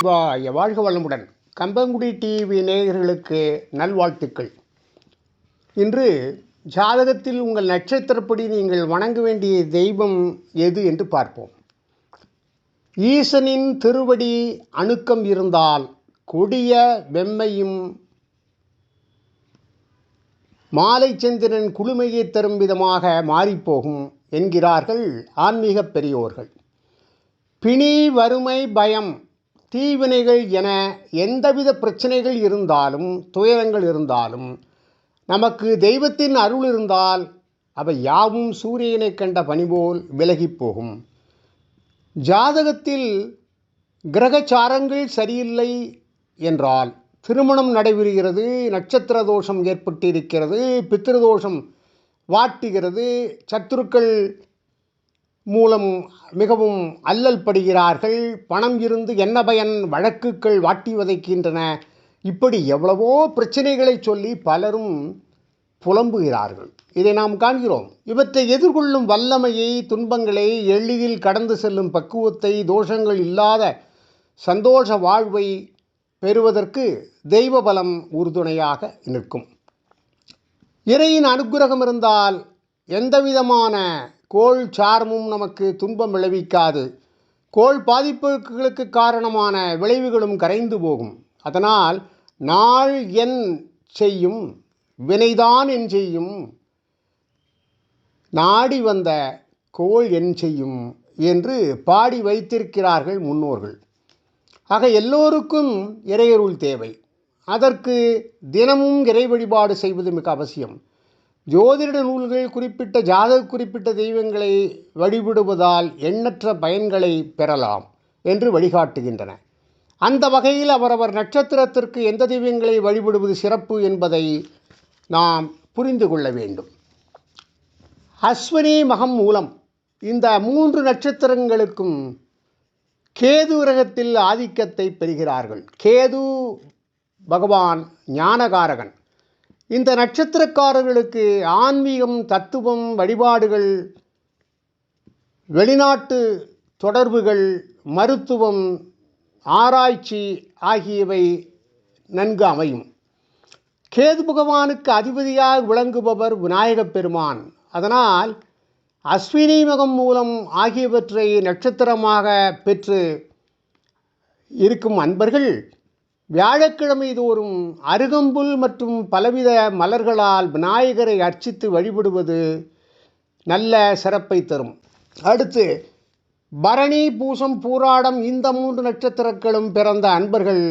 வாழ்க வளமுடன். கம்பங்குடி டிவி நேயர்களுக்கு நல்வாழ்த்துக்கள். இன்று ஜாதகத்தில் உங்கள் நட்சத்திரப்படி நீங்கள் வணங்க வேண்டிய தெய்வம் எது என்று பார்ப்போம். ஈசனின் திருவடி அணுக்கம் இருந்தால் கொடிய வெம்மையும் மாலை சந்திரன் குளுமையை தரும் விதமாக மாறிப்போகும் என்கிறார்கள் ஆன்மீக பெரியோர்கள். பிணி, வறுமை, பயம், தீவினைகள் என எந்தவித பிரச்சனைகள் இருந்தாலும், துயரங்கள் இருந்தாலும், நமக்கு தெய்வத்தின் அருள் இருந்தால் அவை யாவும் சூரியனை கண்ட பனிபோல் விலகி போகும். ஜாதகத்தில் கிரகச்சாரங்கள் சரியில்லை என்றால் திருமணம் நடைபெறுகிறது, நட்சத்திர தோஷம் ஏற்பட்டிருக்கிறது, பித்ருதோஷம் வாட்டுகிறது, சத்துருக்கள் மூலம் மிகவும் அல்லல் படுகிறார்கள், பணம் இருந்து என்ன பயன், வழக்குகள் வாட்டி வதைக்கின்றன, இப்படி எவ்வளவோ பிரச்சனைகளை சொல்லி பலரும் புலம்புகிறார்கள். இதை நாம் காண்கிறோம். இவற்றை எதிர்கொள்ளும் வல்லமையை, துன்பங்களை எளிதில் கடந்து செல்லும் பக்குவத்தை, தோஷங்கள் இல்லாத சந்தோஷ வாழ்வை பெறுவதற்கு தெய்வ பலம் உறுதுணையாக நிற்கும். இறையின் அனுக்கிரகம் இருந்தால் எந்தவிதமான கோள் சாரமும் நமக்கு துன்பம் விளைவிக்காது. கோள் பாதிப்புகளுக்கு காரணமான விளைவுகளும் கரைந்து போகும். அதனால் நாள் என் செய்யும், வினைதான் என் செய்யும், நாடி வந்த கோள் என் செய்யும் என்று பாடி வைத்திருக்கிறார்கள் முன்னோர்கள். ஆக எல்லோருக்கும் இறையருள் தேவை. அதற்கு தினமும் இறை வழிபாடு செய்வது மிக அவசியம். ஜோதிட நூல்கள் குறிப்பிட்ட குறிப்பிட்ட தெய்வங்களை வழிபடுவதால் எண்ணற்ற பயன்களை பெறலாம் என்று வழிகாட்டுகின்றன. அந்த வகையில் அவரவர் நட்சத்திரத்திற்கு எந்த தெய்வங்களை வழிபடுவது சிறப்பு என்பதை நாம் புரிந்து கொள்ள வேண்டும். அஸ்வினி, மகம், மூலம் இந்த 3 நட்சத்திரங்களுக்கும் கேது கிரகத்தில் ஆதிக்கத்தை பெறுகிறார்கள். கேது பகவான் ஞானகாரகன். இந்த நட்சத்திரக்காரர்களுக்கு ஆன்மீகம், தத்துவம், வழிபாடுகள், வெளிநாட்டு தொடர்புகள், மருத்துவம், ஆராய்ச்சி ஆகியவை நன்கு அமையும். கேது பகவானுக்கு அதிபதியாக விளங்குபவர் விநாயகப் பெருமான். அதனால் அஸ்வினி, மகம், மூலம் ஆகியவற்றை நட்சத்திரமாக பெற்று இருக்கும் அன்பர்கள் வியாழக்கிழமை தோறும் அருகம்புல் மற்றும் பலவித மலர்களால் விநாயகரை அர்ச்சித்து வழிபடுவது நல்ல சிறப்பை தரும். அடுத்து பரணி, பூசம், பூராடம் இந்த 3 நட்சத்திரங்களும் பிறந்த அன்பர்கள்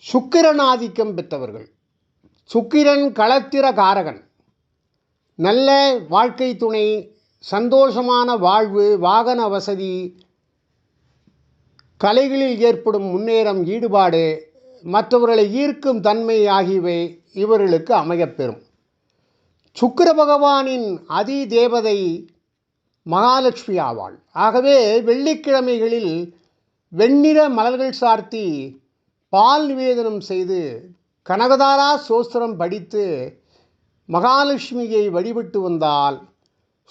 சுக்கிரன் ஆதிக்கம் பெற்றவர்கள். சுக்கிரன் களத்திர காரகன். நல்ல வாழ்க்கை துணை, சந்தோஷமான வாழ்வு, வாகன வசதி, கலைகளில் ஏற்படும் முன்னேறம், ஈடுபாடு, மற்றவர்களை ஈர்க்கும் தன்மை ஆகியவை இவர்களுக்கு அமையப்பெறும். சுக்கிர பகவானின் அதி தேவதை மகாலட்சுமி ஆவாள். ஆகவே வெள்ளிக்கிழமைகளில் வெண்ணிற மலர்கள் சார்த்தி பால் நிவேதனம் செய்து கனகதாரா சோஸ்திரம் படித்து மகாலட்சுமியை வழிபட்டு வந்தால்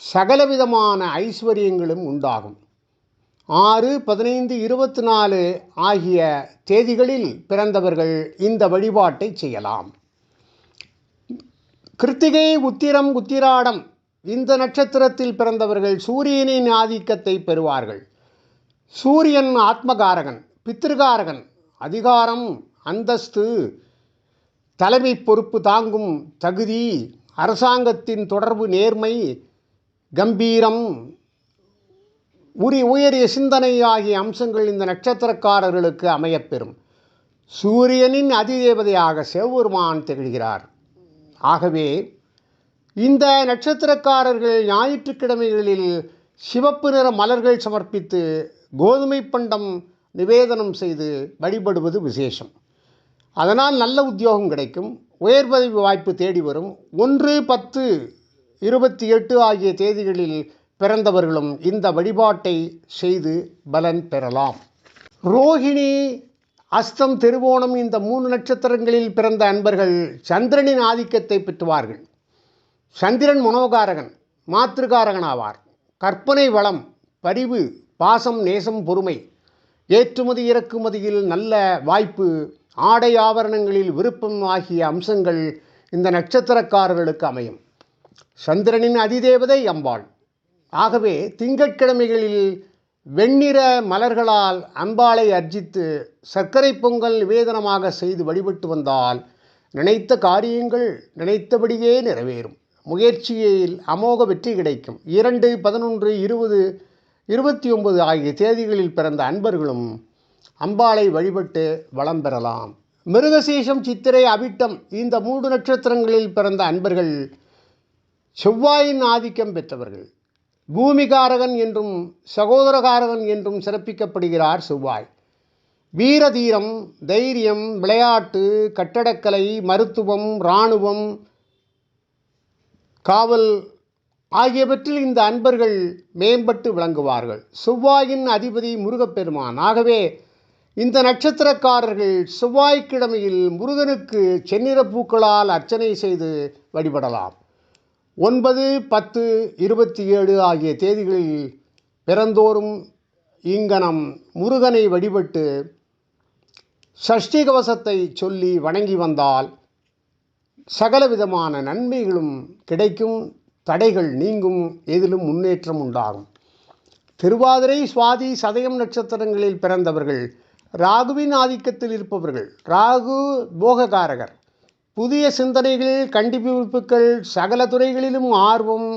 சகலவிதமான ஐஸ்வர்யங்களும் உண்டாகும். 6, 15, 24 ஆகிய தேதிகளில் பிறந்தவர்கள் இந்த வழிபாட்டை செய்யலாம். கிருத்திகை, உத்திரம், உத்திராடம் இந்த நட்சத்திரத்தில் பிறந்தவர்கள் சூரியனின் ஆதிக்கத்தை பெறுவார்கள். சூரியன் ஆத்மகாரகன், பித்ருகாரகன். அதிகாரம், அந்தஸ்து, தலைமை பொறுப்பு தாங்கும் தகுதி, அரசாங்கத்தின் தொடர்பு, நேர்மை, கம்பீரம், உயரிய சிந்தனை ஆகிய அம்சங்கள் இந்த நட்சத்திரக்காரர்களுக்கு அமையப்பெறும். சூரியனின் அதிதேவதையாக சிவபெருமான் திகழ்கிறார். ஆகவே இந்த நட்சத்திரக்காரர்கள் ஞாயிற்றுக்கிழமைகளில் சிவப்பு நிற மலர்கள் சமர்ப்பித்து கோதுமை பண்டம் நிவேதனம் செய்து வழிபடுவது விசேஷம். அதனால் நல்ல உத்தியோகம் கிடைக்கும், உயர் பதவி வாய்ப்பு தேடி வரும். 1, 10, 28 ஆகிய தேதிகளில் பிறந்தவர்களும் இந்த வழிபாட்டை செய்து பலன் பெறலாம். ரோஹிணி, அஸ்தம், திருவோணம் இந்த 3 நட்சத்திரங்களில் பிறந்த அன்பர்கள் சந்திரனின் ஆதிக்கத்தை பெற்றுவார்கள். சந்திரன் மனோகாரகன், மாத்திருக்காரகன் ஆவார். கற்பனை வளம், பரிவு, பாசம், நேசம், பொறுமை ஏற்றுமதி இறக்குமதியில் நல்ல வாய்ப்பு, ஆடை ஆபரணங்களில் விருப்பம் ஆகிய அம்சங்கள் இந்த நட்சத்திரக்காரர்களுக்கு அமையும். சந்திரனின் அதிதேவதை அம்பாள். ஆகவே திங்கட்கிழமைகளில் வெண்ணிற மலர்களால் அம்பாளை அர்ச்சித்து சர்க்கரை பொங்கல் நிவேதனமாக செய்து வழிபட்டு வந்தால் நினைத்த காரியங்கள் நினைத்தபடியே நிறைவேறும். முயற்சியில் அமோக வெற்றி கிடைக்கும். 2, 11, 20, 29 ஆகிய தேதிகளில் பிறந்த அன்பர்களும் அம்பாளை வழிபட்டு வளம் பெறலாம். மிருகசீஷம், சித்திரை, அவிட்டம் இந்த 3 நட்சத்திரங்களில் பிறந்த அன்பர்கள் செவ்வாயின் ஆதிக்கம் பெற்றவர்கள். பூமிகாரகன் என்றும் சகோதரகாரகன் என்றும் சிறப்பிக்கப்படுகிறார் செவ்வாய். வீரதீரம், தைரியம், விளையாட்டு, கட்டடக்கலை, மருத்துவம், இராணுவம், காவல் ஆகியவற்றில் இந்த அன்பர்கள் மேம்பட்டு விளங்குவார்கள். செவ்வாயின் அதிபதி முருகப்பெருமான். ஆகவே இந்த நட்சத்திரக்காரர்கள் செவ்வாய்க்கிழமையில் முருகனுக்கு செந்நிற பூக்களால் அர்ச்சனை செய்து வழிபடலாம். 9, 10, 27 ஆகிய தேதிகளில் பிறந்தோறும் இங்கனம் முருகனை வழிபட்டு சஷ்டி கவசத்தை சொல்லி வணங்கி வந்தால் சகலவிதமான நன்மைகளும் கிடைக்கும், தடைகள் நீங்கும், எதிலும் முன்னேற்றம் உண்டாகும். திருவாதிரை, சுவாதி, சதயம் நட்சத்திரங்களில் பிறந்தவர்கள் ராகுவின் ஆதிக்கத்தில் இருப்பவர்கள். ராகு போககாரகர். புதிய சிந்தனைகள், கண்டுபிடிப்புகள், சகல துறைகளிலும் ஆர்வம்,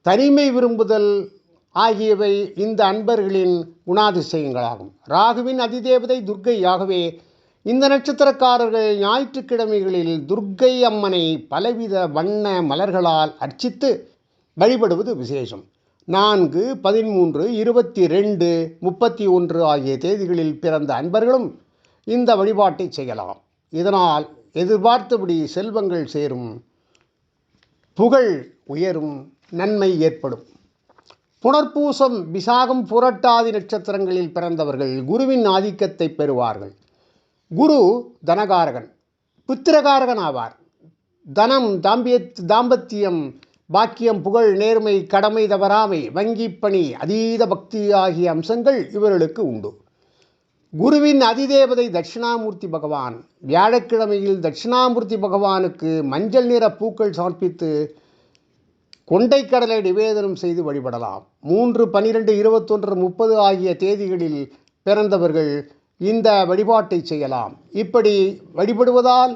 தனிமை விரும்புதல் ஆகியவை இந்த அன்பர்களின் குணாதிசயங்களாகும். ராகுவின் அதிதேவதை துர்க்கை. ஆகவே இந்த நட்சத்திரக்காரர்கள் ஞாயிற்றுக்கிழமைகளில் துர்க்கை அம்மனை பலவித வண்ண மலர்களால் அர்ச்சித்து வழிபடுவது விசேஷம். 4, 13, 22, 31 ஆகிய தேதிகளில் பிறந்த அன்பர்களும் இந்த வழிபாட்டை செய்யலாம். இதனால் எதிர்பார்த்தபடி செல்வங்கள் சேரும், புகழ் உயரும், நன்மை ஏற்படும். புனர்பூசம், விசாகம், புரட்டாதி நட்சத்திரங்களில் பிறந்தவர்கள் குருவின் ஆதிக்கத்தை பெறுவார்கள். குரு தனகாரகன், புத்திரகாரகன் ஆவார். தனம், தாம்பத்தியம், பாக்கியம், புகழ், நேர்மை, கடமை தவறாமை, வங்கிப்பணி, அதீத பக்தி ஆகிய அம்சங்கள் இவர்களுக்கு உண்டு. குருவின் அதிதேவதை தட்சிணாமூர்த்தி பகவான். வியாழக்கிழமையில் தட்சிணாமூர்த்தி பகவானுக்கு மஞ்சள் நிற பூக்கள் சமர்ப்பித்து கொண்டைக்கடலை நிவேதனம் செய்து வழிபடலாம். 3, 12, 21, 30 ஆகிய தேதிகளில் பிறந்தவர்கள் இந்த வழிபாட்டை செய்யலாம். இப்படி வழிபடுவதால்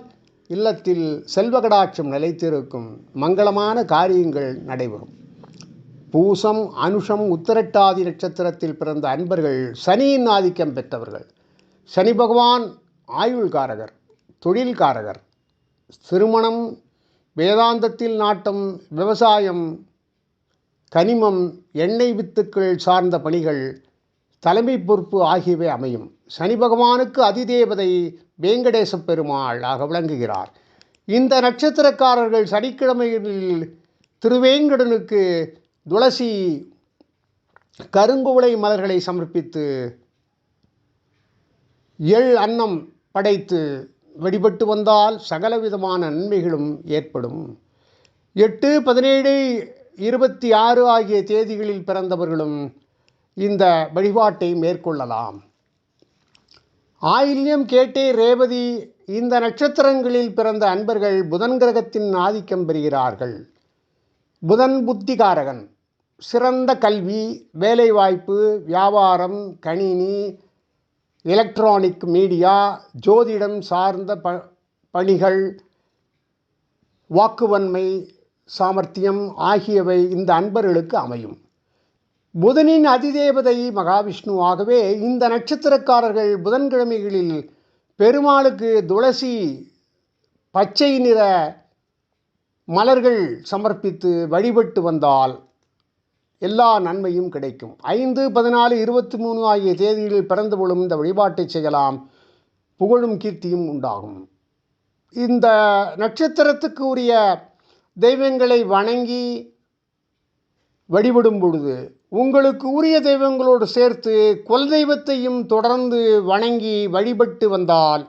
இல்லத்தில் செல்வகடாட்சம் நிலைத்திருக்கும், மங்களமான காரியங்கள் நடைபெறும். பூசம், அனுஷம், உத்திரட்டாதி நட்சத்திரத்தில் பிறந்த அன்பர்கள் சனியின் ஆதிக்கம் பெற்றவர்கள். சனி பகவான் ஆயுள்காரகர், தொழில்காரகர். திருமணம், வேதாந்தத்தில் நாட்டம், விவசாயம், கனிமம், எண்ணெய் வித்துக்கள் சார்ந்த பணிகள், தலைமை பொறுப்பு ஆகியவை அமையும். சனி பகவானுக்கு அதிதேவதை வேங்கடேச பெருமாள் ஆக விளங்குகிறார். இந்த நட்சத்திரக்காரர்கள் சனிக்கிழமைகளில் திருவேங்கடனுக்கு துளசி, கருங்குவளை மலர்களை சமர்ப்பித்து அன்னம் படைத்து வழிபட்டு வந்தால் சகலவிதமான நன்மைகளும் ஏற்படும். 8, 17, 26 ஆகிய தேதிகளில் பிறந்தவர்களும் இந்த வழிபாட்டை மேற்கொள்ளலாம். ஆயில்யம், கேட்டை, ரேவதி இந்த நட்சத்திரங்களில் பிறந்த அன்பர்கள் புதன் கிரகத்தின் ஆதிக்கம் பெறுகிறார்கள். புதன் புத்திகாரகன். சிறந்த கல்வி, வேலைவாய்ப்பு, வியாபாரம், கணினி, எலக்ட்ரானிக் மீடியா, ஜோதிடம் சார்ந்த பணிகள், வாக்குவன்மை, சாமர்த்தியம் ஆகியவை இந்த அன்பர்களுக்கு அமையும். புதனின் அதிதேவதை மகாவிஷ்ணு. ஆகவே இந்த நட்சத்திரக்காரர்கள் புதன்கிழமைகளில் பெருமாளுக்கு துளசி, பச்சை நிற மலர்கள் சமர்ப்பித்து வழிபட்டு வந்தால் எல்லா நன்மையும் கிடைக்கும். 5, 14, 23 ஆகிய தேதிகளில் பிறந்தவர்களும் இந்த வழிபாட்டை செய்யலாம், புகழும் கீர்த்தியும் உண்டாகும். இந்த நட்சத்திரத்துக்கு உரிய தெய்வங்களை வணங்கி வழிபடும் பொழுது உங்களுக்கு உரிய தெய்வங்களோடு சேர்த்து குலதெய்வத்தையும் தொடர்ந்து வணங்கி வழிபட்டு வந்தால்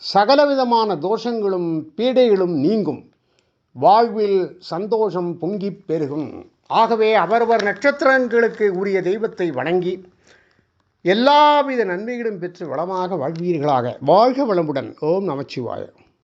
சகலவிதமான தோஷங்களும் பீடைகளும் நீங்கும், வாழ்வில் சந்தோஷம் பொங்கிப் பெருகும். ஆகவே அவரவர் நட்சத்திரங்களுக்கு உரிய தெய்வத்தை வணங்கி எல்லாவித நன்மைகளும் பெற்று வளமாக வாழ்வீர்களாக. வாழ்க வளமுடன். ஓம் நமச்சிவாய.